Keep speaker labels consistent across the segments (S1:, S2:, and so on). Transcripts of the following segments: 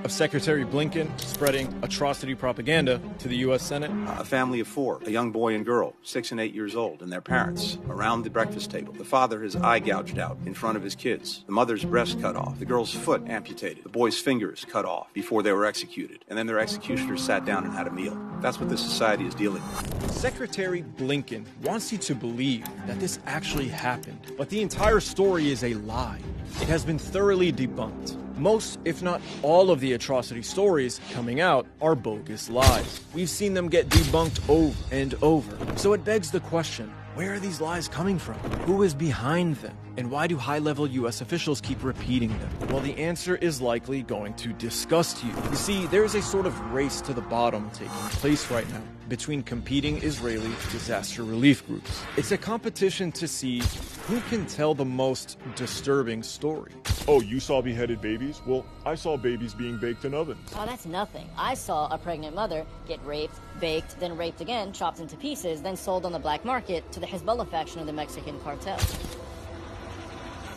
S1: of Secretary Blinken spreading atrocity propaganda to the U.S. Senate.
S2: A family of four, a young boy and girl, 6 and 8 years old, and their parents, around the breakfast table. The father, his eye gouged out in front of his kids. The mother's breast cut off. The girl's foot amputated. The boy's fingers cut off before they were executed. And then their executioners sat down and had a meal. That's what this society is dealing with.
S1: Secretary Blinken wants you to believe that this actually happened, but the entire story is a lie. It has been thoroughly debunked. Most, if not all, of the atrocity stories coming out are bogus lies. We've seen them get debunked over and over. So it begs the question, where are these lies coming from? Who is behind them? And why do high-level U.S. officials keep repeating them? Well, the answer is likely going to disgust you. You see, there is a sort of race to the bottom taking place right now between competing Israeli disaster relief groups. It's a competition to see who can tell the most disturbing story.
S3: Oh, you saw beheaded babies? Well, I saw babies being baked in ovens.
S4: Oh, that's nothing. I saw a pregnant mother get raped, baked, then raped again, chopped into pieces, then sold on the black market to the Hezbollah faction of the Mexican cartel.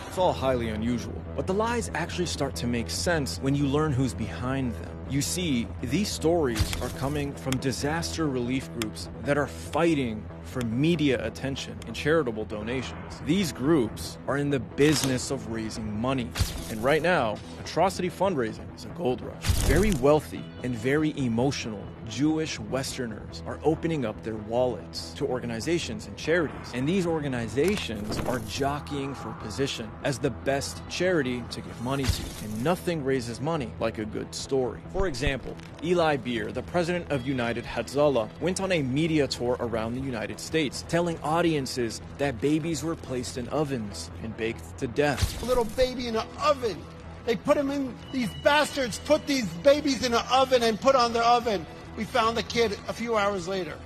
S1: It's all highly unusual, but the lies actually start to make sense when you learn who's behind them. You see, these stories are coming from disaster relief groups that are fighting for media attention and charitable donations. These groups are in the business of raising money. And right now, atrocity fundraising is a gold rush. Very wealthy and very emotional Jewish Westerners are opening up their wallets to organizations and charities. And these organizations are jockeying for position as the best charity to give money to. And nothing raises money like a good story. For example, Eli Beer, the president of United Hatzalah, went on a media tour around the United States, telling audiences that babies were placed in ovens and baked to death.
S5: A little baby in an oven. They put them in, these bastards put these babies in an oven and put on the oven. We found the kid a few hours later.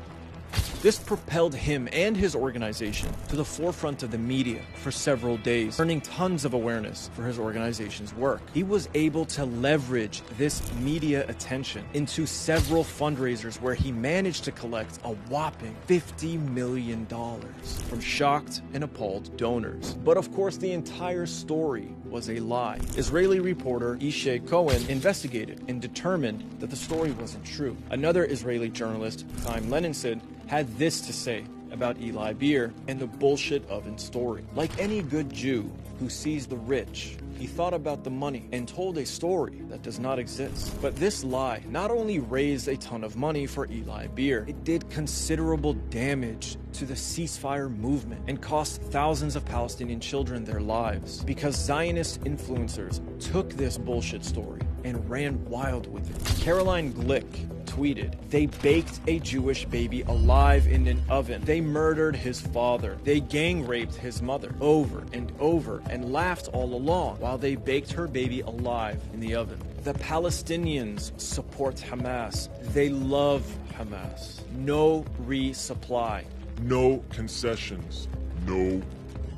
S1: This propelled him and his organization to the forefront of the media for several days, earning tons of awareness for his organization's work. He was able to leverage this media attention into several fundraisers where he managed to collect a whopping $50 million from shocked and appalled donors. But of course, the entire story was a lie. Israeli reporter Ishay Cohen investigated and determined that the story wasn't true. Another Israeli journalist, Chaim Leninson, had this to say about Eli Beer and the bullshit oven story. Like any good Jew who sees the rich, he thought about the money and told a story that does not exist. But this lie not only raised a ton of money for Eli Beer, it did considerable damage to the ceasefire movement and cost thousands of Palestinian children their lives because Zionist influencers took this bullshit story and ran wild with it. Caroline Glick tweeted, "They baked a Jewish baby alive in an oven. They murdered his father. They gang raped his mother over and over and laughed all along while they baked her baby alive in the oven. The Palestinians support Hamas. They love Hamas. No resupply.
S3: No concessions. No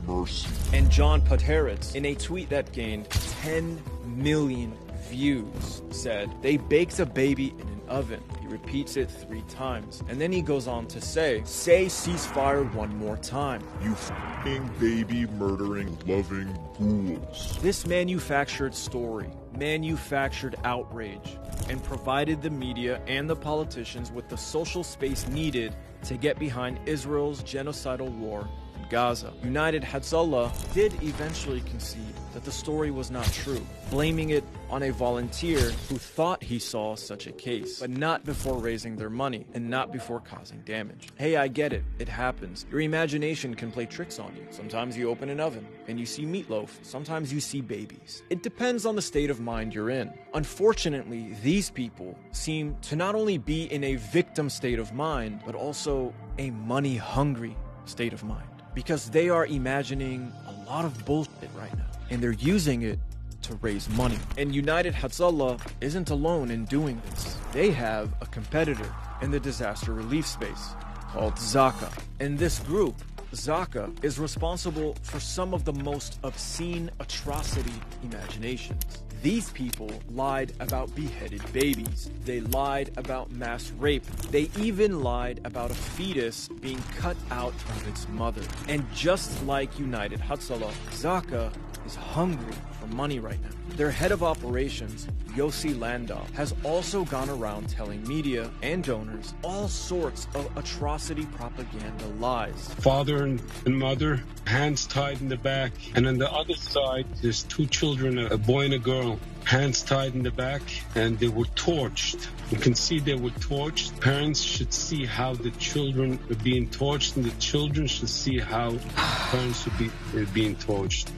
S3: mercy."
S1: And John Pateritz, in a tweet that gained 10 million views, said, "They baked a baby in an oven." He repeats it 3 times. And then he goes on to say ceasefire one more time.
S3: You f***ing baby murdering loving ghouls.
S1: This manufactured story, manufactured outrage, and provided the media and the politicians with the social space needed to get behind Israel's genocidal war in Gaza. United Hatzalah did eventually concede that the story was not true, blaming it on a volunteer who thought he saw such a case, but not before raising their money and not before causing damage. Hey, I get it. It happens. Your imagination can play tricks on you. Sometimes you open an oven and you see meatloaf. Sometimes you see babies. It depends on the state of mind you're in. Unfortunately, these people seem to not only be in a victim state of mind, but also a money-hungry state of mind, because they are imagining a lot of bullshit right now, and they're using it to raise money. And United Hatzalah isn't alone in doing this. They have a competitor in the disaster relief space called Zaka. And this group, Zaka, is responsible for some of the most obscene atrocity imaginations. These people lied about beheaded babies. They lied about mass rape. They even lied about a fetus being cut out of its mother. And just like United Hatzalah, Zaka is hungry for money right now. Their head of operations, Yossi Landau, has also gone around telling media and donors all sorts of atrocity propaganda lies.
S6: Father and mother, hands tied in the back, and on the other side, there's two children, a boy and a girl, hands tied in the back, and they were torched. You can see they were torched. Parents should see how the children are being torched, and the children should see how parents are being torched.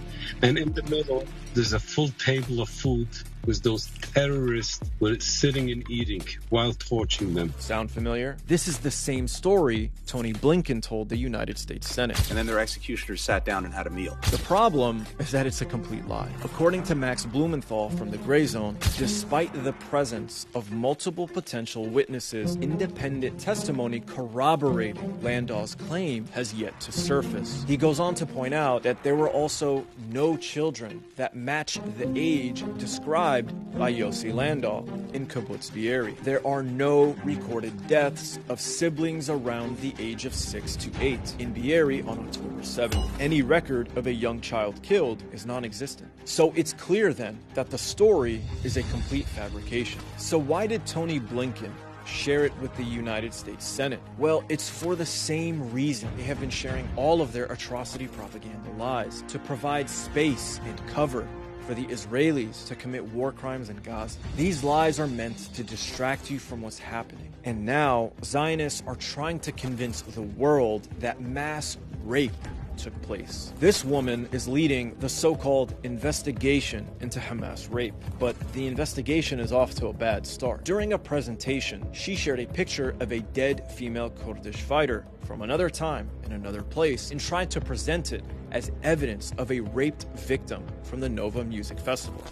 S6: And in the middle, there's a full table of food with those terrorists were sitting and eating while torching them.
S1: Sound familiar? This is the same story Tony Blinken told the United States Senate.
S2: And then their executioners sat down and had a meal.
S1: The problem is that it's a complete lie. According to Max Blumenthal from the Gray Zone, despite the presence of multiple potential witnesses, independent testimony corroborating Landau's claim has yet to surface. He goes on to point out that there were also no children that match the age described by Yossi Landau in Kibbutz Be'eri. There are no recorded deaths of siblings around the age of 6 to 8 in Be'eri on October 7th. Any record of a young child killed is non-existent. So it's clear then that the story is a complete fabrication. So why did Tony Blinken share it with the United States Senate? Well, it's for the same reason they have been sharing all of their atrocity propaganda lies, to provide space and cover for the Israelis to commit war crimes in Gaza. These lies are meant to distract you from what's happening. And now, Zionists are trying to convince the world that mass rape took place. This woman is leading the so-called investigation into Hamas rape, but the investigation is off to a bad start. During a presentation, she shared a picture of a dead female Kurdish fighter from another time in another place and tried to present it as evidence of a raped victim from the Nova Music Festival.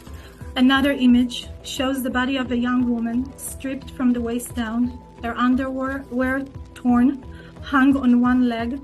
S7: Another image shows the body of a young woman stripped from the waist down, her underwear were torn, hung on one leg,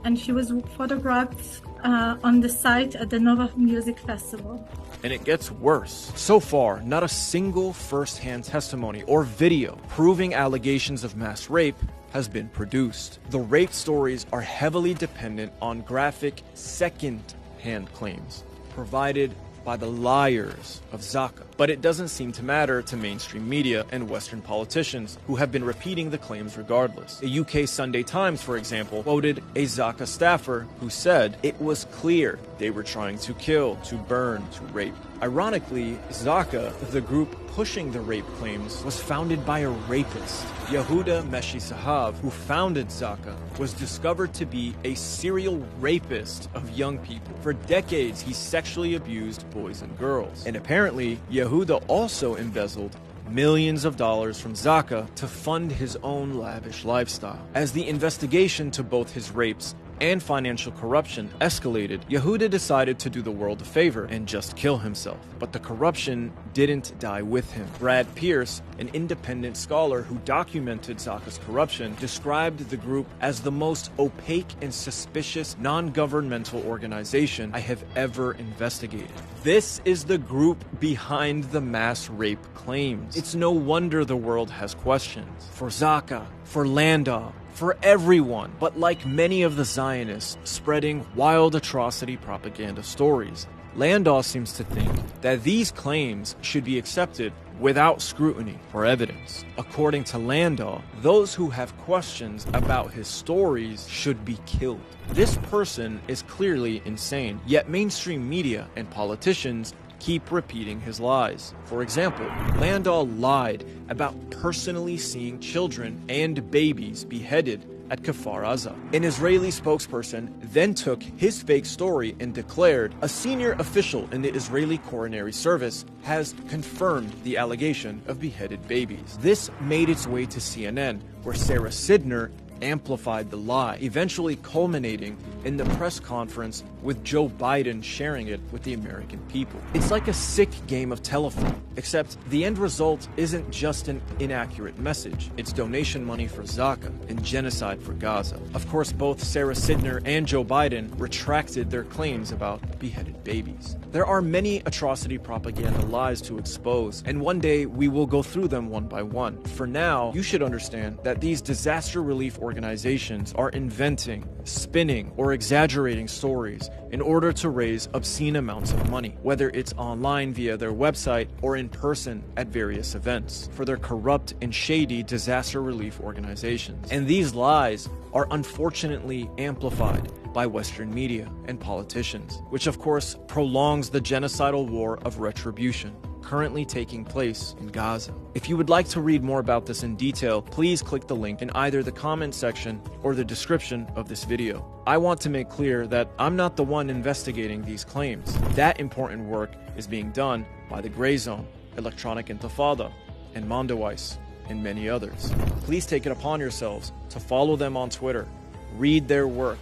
S7: and she was photographed on the site at the Nova Music Festival.
S1: And it gets worse. So far, not a single first-hand testimony or video proving allegations of mass rape has been produced. The rape stories are heavily dependent on graphic second-hand claims provided by the liars of Zaka. But it doesn't seem to matter to mainstream media and Western politicians who have been repeating the claims regardless. The UK Sunday Times, for example, quoted a Zaka staffer who said it was clear they were trying to kill, to burn, to rape. Ironically, Zaka, the group pushing the rape claims, was founded by a rapist. Yehuda Meshi Sahav, who founded Zaka, was discovered to be a serial rapist of young people. For decades, he sexually abused boys and girls. And apparently, Yehuda also embezzled millions of dollars from Zaka to fund his own lavish lifestyle. As the investigation to both his rapes and financial corruption escalated, Yehuda decided to do the world a favor and just kill himself. But the corruption didn't die with him. Brad Pierce, an independent scholar who documented Zaka's corruption, described the group as the most opaque and suspicious non-governmental organization I have ever investigated. This is the group behind the mass rape claims. It's no wonder the world has questions. For Zaka, for Landau, for everyone. But like many of the Zionists spreading wild atrocity propaganda stories, Landau seems to think that these claims should be accepted without scrutiny or evidence. According to Landau, those who have questions about his stories should be killed. This person is clearly insane, yet mainstream media and politicians keep repeating his lies. For example, Landau lied about personally seeing children and babies beheaded at Kfar Aza. An Israeli spokesperson then took his fake story and declared a senior official in the Israeli coronary service has confirmed the allegation of beheaded babies. This made its way to CNN, where Sarah Sidner amplified the lie, eventually culminating in the press conference with Joe Biden sharing it with the American people. It's like a sick game of telephone, except the end result isn't just an inaccurate message. It's donation money for Zaka and genocide for Gaza. Of course, both Sarah Sidner and Joe Biden retracted their claims about beheaded babies. There are many atrocity propaganda lies to expose, and one day we will go through them one by one. For now, you should understand that these disaster relief organizations organizations are inventing, spinning, or exaggerating stories in order to raise obscene amounts of money, whether it's online via their website or in person at various events, for their corrupt and shady disaster relief organizations. And these lies are unfortunately amplified by Western media and politicians, which of course prolongs the genocidal war of retribution currently taking place in Gaza. If you would like to read more about this in detail, please click the link in either the comment section or the description of this video. I want to make clear that I'm not the one investigating these claims. That important work is being done by the Gray Zone, Electronic Intifada, and Mondoweiss, and many others. Please take it upon yourselves to follow them on Twitter, read their work,